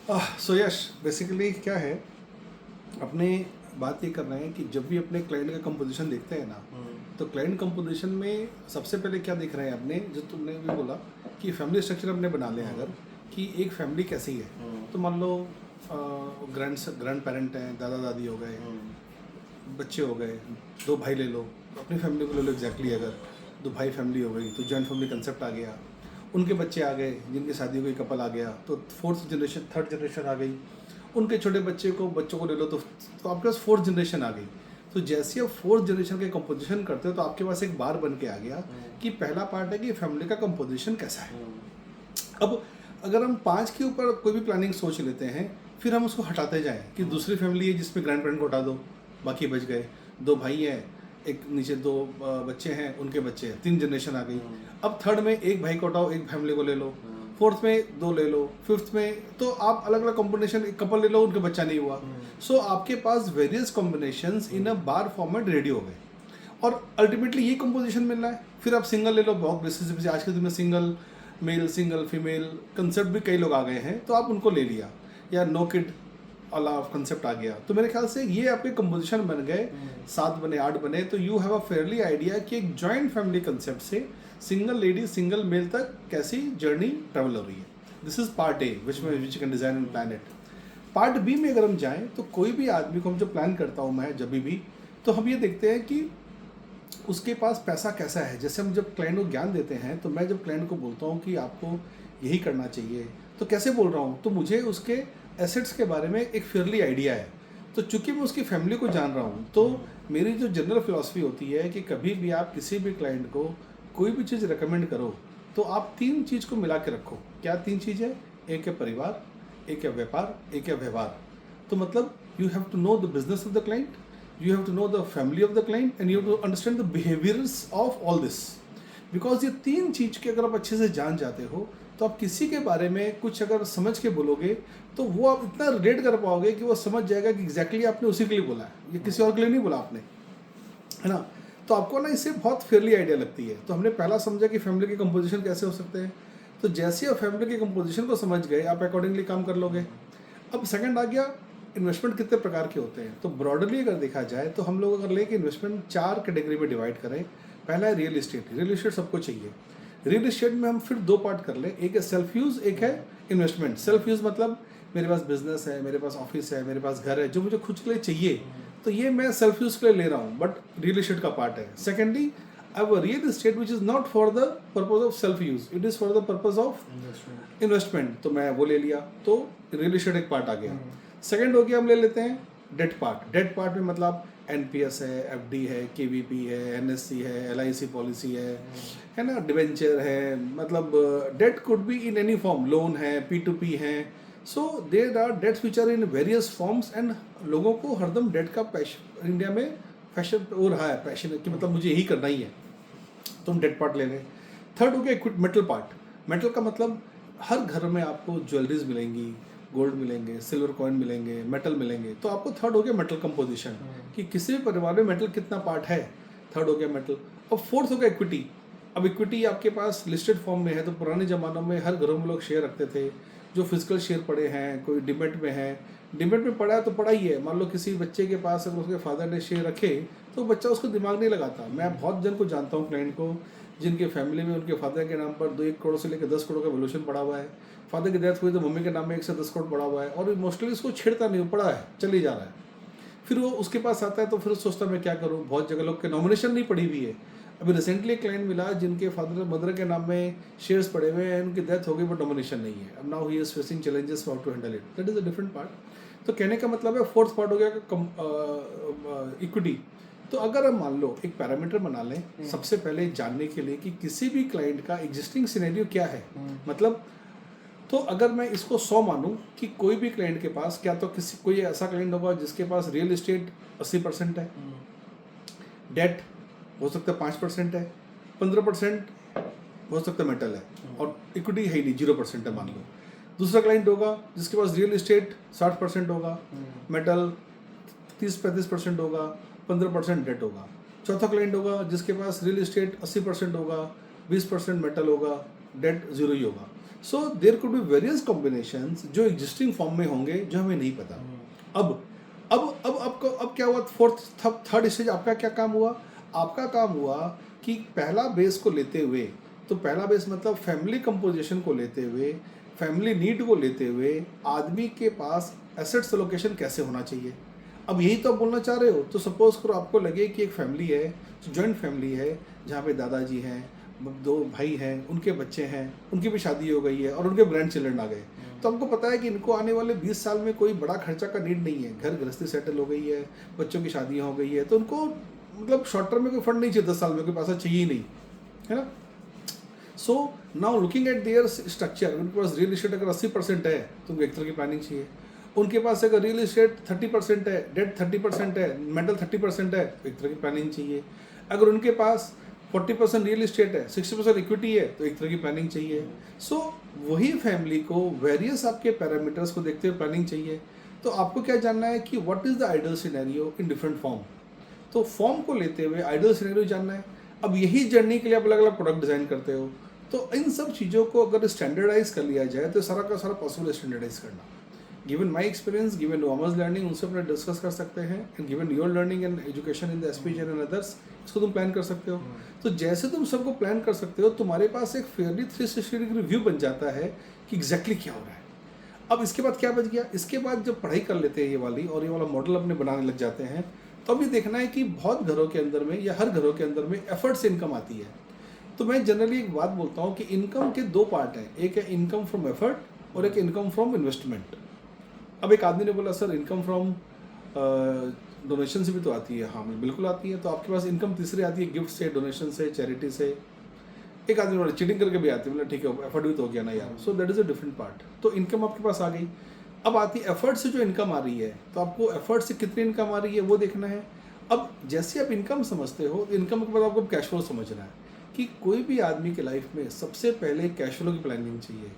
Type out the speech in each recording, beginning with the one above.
सो यश basically क्या है, अपने बात ये कर रहे हैं कि जब भी अपने क्लाइंट का कंपोजिशन देखते हैं ना, तो क्लाइंट कंपोजिशन में सबसे पहले क्या देख रहे हैं अपने, जो तुमने भी बोला कि फैमिली स्ट्रक्चर अपने बना लें अगर, कि एक फैमिली कैसी है। तो मान लो ग्रैंड पेरेंट हैं, दादा दादी हो गए, बच्चे हो गए, दो भाई ले लो, तो अपनी फैमिली को ले लो एग्जैक्टली। अगर दो भाई फैमिली हो गई तो जॉइंट फैमिली कंसेप्ट आ गया। उनके बच्चे आ गए, जिनकी शादी हो गई, कपल आ गया, तो फोर्थ जनरेशन थर्ड जनरेशन आ गई। उनके छोटे बच्चों को ले लो, तो आपके पास फोर्थ जनरेशन आ गई। तो जैसे आप फोर्थ जनरेशन के कंपोजिशन करते हो तो आपके पास एक बार बन के आ गया कि पहला पार्ट है कि फैमिली का कंपोजिशन कैसा है। अब अगर हम 5 के ऊपर कोई भी प्लानिंग सोच लेते हैं, फिर हम उसको हटाते जाएं कि दूसरी फैमिली है जिसमें ग्रैंड पेरेंट को हटा दो, बाकी बच गए। दो भाई हैं, एक नीचे दो बच्चे हैं, उनके बच्चे हैं, 3 जनरेशन आ गई। अब थर्ड में एक भाई को हटाओ, एक फैमिली को ले लो। फोर्थ में 2 ले लो, फिफ्थ में तो आप अलग अलग कॉम्बिनेशन, एक कपल ले लो, उनका बच्चा नहीं हुआ। सो आपके पास वेरियस कॉम्बिनेशंस इन अ बार फॉर्मेट रेडी हो गए और अल्टीमेटली ये कंपोजिशन मिल रहा है। फिर आप सिंगल ले लो, बहुत बेसिस पे आज के दिन में single male single female concept भी कई लोग आ गए हैं, तो आप उनको ले लिया, या नो किड वाला कंसेप्ट आ गया। तो मेरे ख्याल से ये आपके कंपोजिशन बन गए, 7 बने 8 बने, तो you have a fairly idea कि एक जॉइंट फैमिली कंसेप्ट से सिंगल लेडी सिंगल मेल तक कैसी जर्नी ट्रेवल हो रही है। This is part A which you can design and plan it. Part B में अगर हम जाएं तो कोई भी आदमी को, हम जो प्लान करता हूँ मैं जब भी, तो हम ये देखते हैं कि उसके पास पैसा कैसा है। जैसे हम जब क्लाइंट को ज्ञान देते हैं, तो मैं जब क्लाइंट को बोलता हूँ कि आपको यही करना चाहिए, तो कैसे बोल रहा हूँ, तो मुझे उसके एसेट्स के बारे में एक फेयरली आइडिया है। तो चूंकि मैं उसकी फैमिली को जान रहा हूँ, तो मेरी जो जनरल फिलॉसफी होती है कि कभी भी आप किसी भी क्लाइंट को कोई भी चीज़ रिकमेंड करो, तो आप 3 चीज़ को मिला के रखो। क्या 3 चीज़ है? एक है परिवार, एक है व्यापार, एक है व्यवहार। तो मतलब you have to know the business of the client, you have to know the family of the client, and you have to understand the behaviors of all this, because ये 3 चीज़ के अगर आप अच्छे से जान जाते हो, तो आप किसी के बारे में कुछ अगर समझ के बोलोगे, तो वो आप इतना रिलेट कर पाओगे कि वो समझ जाएगा कि एग्जैक्टली आपने उसी के लिए बोला है, ये किसी और के लिए नहीं बोला आपने, है ना। तो आपको ना इससे बहुत फेयरली आइडिया लगती है। तो हमने पहला समझा कि फैमिली के कंपोजिशन कैसे हो सकते हैं, तो जैसे आप फैमिली के कंपोजिशन को समझ गए, आप अकॉर्डिंगली काम कर लोगे। अब सेकंड आ गया, इन्वेस्टमेंट कितने प्रकार के होते हैं। तो ब्रॉडली अगर देखा जाए, तो हम लोग अगर लेके इन्वेस्टमेंट 4 कैटेगरी में डिवाइड करें। पहला है रियल इस्टेट। रियल इस्टेट सबको चाहिए। रियल इस्टेट में हम फिर 2 पार्ट कर लें, एक है सेल्फ यूज़, एक है इन्वेस्टमेंट। सेल्फ यूज़ मतलब मेरे पास बिजनेस है, मेरे पास ऑफिस है, मेरे पास घर है, जो मुझे खुद के लिए चाहिए, तो ये मैं सेल्फ यूज़ के लिए ले रहा हूँ, बट रियल इस्टेट का पार्ट है। सेकेंडली, अब real estate which is not for the purpose of self use, it is for the purpose of investment, तो मैं वो ले लिया, तो रियल इस्टेट एक पार्ट आ गया। सेकंड हो गया, हम ले लेते हैं डेट पार्ट। डेट पार्ट में मतलब एनपीएस है, एफडी है, केवीपी है, एनएससी है, एलआईसी पॉलिसी है ना, डिवेंचर है, मतलब debt could be in any form, loan है, पी2पी है। So there are debts which are in various forms, and लोगों को हरदम डेट का पैशन इंडिया में फैशन हो रहा है, पैशन कि मतलब मुझे यही करना ही है, तो हम डेट पार्ट ले लें। थर्ड हो गया मेटल पार्ट। मेटल का मतलब हर घर में आपको ज्वेलरीज मिलेंगी, गोल्ड मिलेंगे, सिल्वर कॉइन मिलेंगे, मेटल मिलेंगे, तो आपको थर्ड हो गया मेटल कंपोजिशन, कि किसी भी परिवार में मेटल कितना पार्ट है, थर्ड हो गया मेटल। अब फोर्थ हो गया इक्विटी। अब इक्विटी आपके पास लिस्टेड फॉर्म में है, तो पुराने ज़मानों में हर घरों में लोग शेयर रखते थे। जो फिजिकल शेयर पड़े हैं, कोई डिमेट में है, डिमेट में पड़ा है तो पड़ा ही है। मान लो किसी बच्चे के पास अगर उसके फादर ने शेयर रखे, तो बच्चा उसको दिमाग नहीं लगाता। मैं बहुत जन को जानता हूँ, क्लाइंट को, जिनके फैमिली में उनके फादर के नाम पर 2-1 करोड़ से लेकर 10 करोड़ का वैल्यूएशन पड़ा हुआ है। फादर की डेथ हुई तो मम्मी के नाम में 1 से 10 करोड़ पड़ा हुआ है, और इमोशनली उसको छेड़ता नहीं, पड़ा है, चली जा रहा है। फिर वो उसके पास आता है, तो फिर सोचता मैं क्या करूँ, बहुत जगह लोग के नॉमिनेशन नहीं पड़ी हुई है। अभी रिसेंटली एक क्लाइंट मिला जिनके फादर मदर के नाम में शेयर्स पड़े हुए हैं, उनकी डेथ हो गई बट नॉमिनेशन नहीं है। अब now he is facing challenges how to handle it, that is a different part. तो कहने का मतलब है फोर्थ पार्ट हो गया इक्विटी। तो अगर हम मान लो एक पैरामीटर बना लें सबसे पहले जानने के लिए कि किसी भी क्लाइंट का एग्जिस्टिंग सिनेरियो क्या है, मतलब, तो अगर मैं इसको 100 मानूं कि कोई भी क्लाइंट के पास, क्या तो किसी कोई ऐसा क्लाइंट होगा जिसके पास रियल इस्टेट 80% है, डेट हो सकता है 5% है, 15% हो सकता है मेटल है, और इक्विटी है ही नहीं, 0% है मान लो। दूसरा क्लाइंट होगा जिसके पास रियल इस्टेट 60% होगा, मेटल 30-35% होगा, 15% डेट होगा। चौथा क्लाइंट होगा जिसके पास रियल इस्टेट 80% होगा, 20% मेटल होगा, डेट जीरो ही होगा. So there could be various combinations जो एग्जिस्टिंग फॉर्म में होंगे जो हमें नहीं पता. अब क्या हुआ, फोर्थ थर्ड स्टेज आपका क्या काम हुआ? आपका काम हुआ कि पहला बेस को लेते हुए, तो पहला बेस मतलब फैमिली कंपोजिशन को लेते हुए, फैमिली नीड को लेते हुए आदमी के पास एसेट्स एलोकेशन कैसे होना चाहिए. अब यही तो आप बोलना चाह रहे हो. तो सपोज करो आपको लगे कि एक फैमिली है, जॉइंट फैमिली है, जहाँ पे दादाजी हैं, 2 भाई हैं, उनके बच्चे हैं, उनकी भी शादी हो गई है और उनके ग्रैंड चिल्ड्रन आ गए. तो हमको पता है कि इनको आने वाले 20 साल में कोई बड़ा खर्चा का नीड नहीं है. घर गृहस्थी सेटल हो गई है, बच्चों की शादियाँ हो गई है, तो उनको मतलब शॉर्ट टर्म में कोई फंड नहीं चाहिए. 10 साल में कोई पैसा चाहिए ही नहीं, है ना. So now looking at there structure, उनके पास रियल इस्टेट अगर 80% है तो उनको एक तरह की प्लानिंग चाहिए. उनके पास अगर रियल इस्टेट 30% है, डेट 30% है, मेटल 30% है, तो एक तरह की प्लानिंग चाहिए. अगर उनके पास 40% रियल इस्टेट है, 60% इक्विटी है, तो एक तरह की प्लानिंग चाहिए. सो वही फैमिली को वेरियस आपके पैरामीटर्स को देखते हुए प्लानिंग चाहिए. तो आपको क्या जानना है कि what is the ideal scenario in different form. तो फॉर्म को लेते हुए आइडियल सिनेरियो जानना है. अब यही जर्नी के लिए आप अलग अलग प्रोडक्ट डिज़ाइन करते हो. तो इन सब चीज़ों को अगर स्टैंडर्डाइज कर लिया जाए तो सारा का सारा पॉसिबल स्टैंडर्डाइज करना. Given my experience, given normals learning, उनसे अपने डिस्कस कर सकते हैं. And given your learning and education in the SPG and others, इसको तुम प्लान कर सकते हो. तो जैसे तुम सबको प्लान कर सकते हो, तुम्हारे पास एक फेयरली 360 डिग्री व्यू बन जाता है कि एग्जैक्टली क्या हो रहा है. अब इसके बाद क्या बच गया? इसके बाद जब पढ़ाई कर लेते हैं ये वाली और ये वाला मॉडल अपने बनाने लग जाते हैं, तो अब ये देखना है कि बहुत घरों के अंदर में या हर घरों के अंदर में एफर्ट से इनकम आती है. तो मैं जनरली एक बात बोलता हूँ कि इनकम के 2 पार्ट हैं. एक है इनकम फ्रॉम एफर्ट और एक इनकम फ्रॉम इन्वेस्टमेंट. अब एक आदमी ने बोला सर इनकम फ्रॉम डोनेशन से भी तो आती है. हाँ बिल्कुल आती है. तो आपके पास इनकम तीसरी आती है गिफ्ट से, डोनेशन से, चैरिटी से. एक आदमी बोला चीटिंग करके भी आती है. मतलब ठीक है, एफर्ट भी तो हो गया ना यार. So that is a different part. तो इनकम आपके पास आ गई. अब आती है एफर्ट से जो इनकम आ रही है, तो आपको एफर्ट से कितनी इनकम आ रही है वो देखना है. अब जैसे आप इनकम समझते हो, इनकम के बाद आपको कैश फ्लो समझना है कि कोई भी आदमी के लाइफ में सबसे पहले कैश फ्लो की प्लानिंग चाहिए.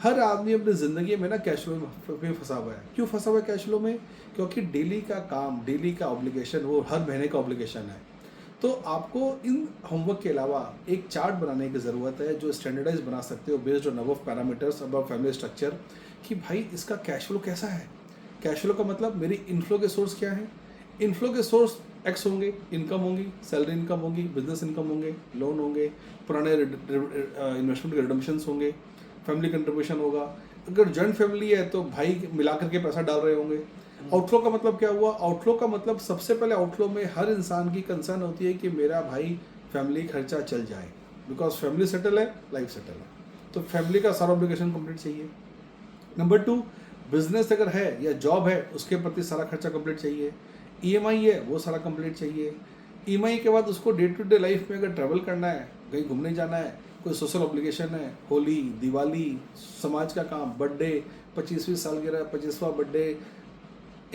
हर आदमी अपनी ज़िंदगी में ना कैश फ्लो में फंसा हुआ है. क्यों फंसा हुआ है कैश फ्लो में? क्योंकि डेली का काम, डेली का ऑब्लिगेशन, वो हर महीने का ऑब्लिगेशन है. तो आपको इन होमवर्क के अलावा एक चार्ट बनाने की ज़रूरत है जो स्टैंडर्डाइज बना सकते हो based on above parameters, above family structure, कि भाई इसका कैश फ्लो कैसा है. कैश फ्लो का मतलब मेरी इनफ्लो के सोर्स क्या है. इनफ्लो के सोर्स एक्स होंगे, इनकम होंगी, सैलरी इनकम होगी, बिजनेस इनकम होंगे, लोन होंगे, पुराने इन्वेस्टमेंट के रिडम्पशंस होंगे, फैमिली कंट्रीब्यूशन होगा. अगर जॉइंट फैमिली है तो भाई मिला करके पैसा डाल रहे होंगे. आउटफ्लो का मतलब क्या हुआ? आउटफ्लो का मतलब सबसे पहले आउटफ्लो में हर इंसान की कंसर्न होती है कि मेरा भाई फैमिली खर्चा चल जाए. बिकॉज फैमिली सेटल है, लाइफ सेटल है, तो फैमिली का सारा ऑब्लिगेशन कंप्लीट चाहिए. नंबर 2, बिजनेस अगर है या जॉब है उसके प्रति सारा खर्चा कंप्लीट चाहिए. ईएमआई है वो सारा कंप्लीट चाहिए. ईएमआई के बाद उसको डे टू डे लाइफ में अगर ट्रैवल करना है, कहीं घूमने जाना है, कोई सोशल ऑब्लिगेशन है, होली, दिवाली, समाज का काम, बर्थडे, 25वीं सालगिरह, 25वां बर्थडे,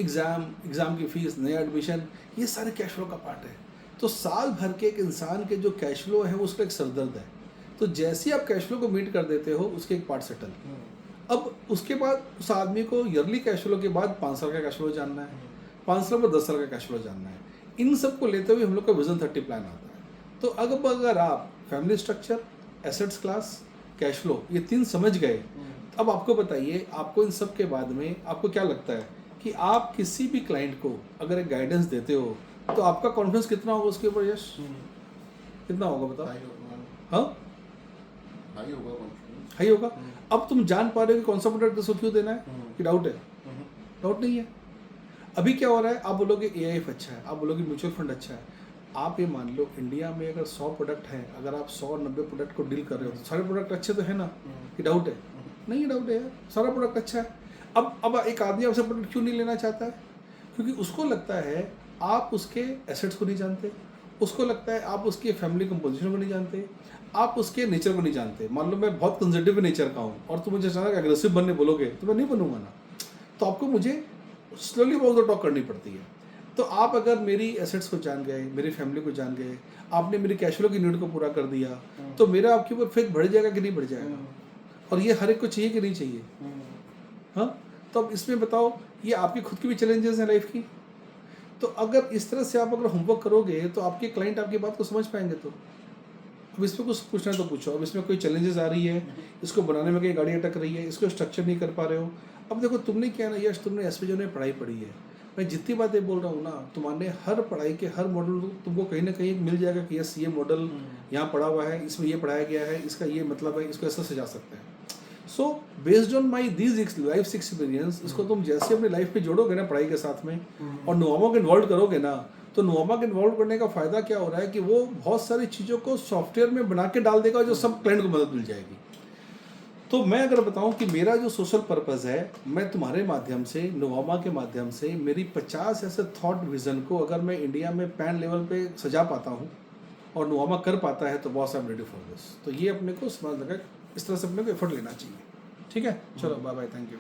एग्ज़ाम की फ़ीस, नया एडमिशन, ये सारे कैश फ्लो का पार्ट है. तो साल भर के एक इंसान के जो कैश फ्लो है वो उसका एक सरदर्द है. तो जैसे ही आप कैश फ्लो को मीट कर देते हो उसके एक पार्ट सेटल. अब उसके बाद उस आदमी को ईयरली कैश फ्लो के बाद 5 साल का कैश फ्लो जानना है, 5 साल पर 10 साल का कैश फ्लो जानना है. इन सब को लेते हुए हम लोग का विजन 30 प्लान आता है. तो अगर आप family structure, assets class, cash flow, ये 3 समझ गए, अब आपको बताइए, आपको इन सब के बाद में आपको क्या लगता है कि आप किसी भी क्लाइंट को अगर एक गाइडेंस देते हो तो आपका कॉन्फिडेंस कितना होगा उसके ऊपर? यश कितना होगा बताओ? हाँ, हाई होगा. अब तुम जान पा रहे हो कि कौन सा प्रोडक्ट उसको क्यों देना है कि डाउट है? डाउट नहीं है. अभी क्या हो रहा है, आप बोलोगे एआईएफ अच्छा है, आप बोलोगे म्यूचुअल फंड अच्छा है. आप ये मान लो इंडिया में अगर 100 प्रोडक्ट हैं, अगर आप 100-90 प्रोडक्ट को डील कर रहे हो तो सारे प्रोडक्ट अच्छे तो है ना कि डाउट है? नहीं डाउट है यार, सारा प्रोडक्ट अच्छा है. अब एक आदमी आपसे प्रोडक्ट क्यों नहीं लेना चाहता है? क्योंकि उसको लगता है आप उसके एसेट्स को नहीं जानते, उसको लगता है आप उसके फैमिली कंपोजिशन को नहीं जानते, आप उसके नेचर को नहीं जानते. मान लो मैं बहुत कंजर्वेटिव नेचर का हूँ और तुम मुझे अचानक एग्रेसिव बनने बोलोगे तो मैं नहीं बनूंगा ना. तो आपको मुझे स्लोली वॉक द टॉक करनी पड़ती है. तो आप अगर मेरी एसेट्स को जान गए, मेरी फैमिली को जान गए, आपने मेरी कैश फ्लो की नीड को पूरा कर दिया, तो मेरा आपके ऊपर फेथ बढ़ जाएगा कि नहीं बढ़ जाएगा? और ये हर एक को चाहिए कि नहीं चाहिए? हाँ, तो अब इसमें बताओ, ये आपकी खुद की भी चैलेंजेस हैं लाइफ की. तो अगर इस तरह से आप अगर होमवर्क करोगे तो आपके क्लाइंट आपकी बात को समझ पाएंगे. तो अब इसमें कुछ पूछना है तो पूछो, अब इसमें कोई चैलेंजेस आ रही है, इसको बनाने में कहीं गाड़ी अटक रही है, इसको स्ट्रक्चर नहीं कर पा रहे हो। अब देखो तुमने क्या ना यश, तुमने एसपीजे में पढ़ाई पढ़ी है, मैं जितनी बातें बोल रहा हूँ ना, तुम्हारे हर पढ़ाई के हर मॉडल तुमको कहीं ना कहीं मिल जाएगा कि यस ये मॉडल यहाँ पढ़ा हुआ है, इसमें ये पढ़ाया गया है, इसका ये मतलब है, इसको ऐसा सजा सकते हैं। So based on my these life experience, इसको तुम जैसे अपनी लाइफ पे जोड़ोगे ना पढ़ाई के साथ में और नोवामा को इन्वॉल्व करोगे ना, तो नोवामा को इन्वॉल्व करने का फायदा क्या हो रहा है कि वो बहुत सारी चीज़ों को सॉफ्टवेयर में बना के डाल देगा जो सब क्लाइंट को मदद मिल जाएगी। तो मैं अगर बताऊं कि मेरा जो सोशल पर्पस है, मैं तुम्हारे माध्यम से, नोवामा के माध्यम से, मेरी 50 ऐसे थॉट विजन को अगर मैं इंडिया में पैन लेवल पे सजा पाता हूं और नोवामा कर पाता है तो boss I am ready for this. तो ये अपने को समझ लगा, इस तरह से अपने को एफर्ट लेना चाहिए। ठीक है, चलो बाय बाय, थैंक यू।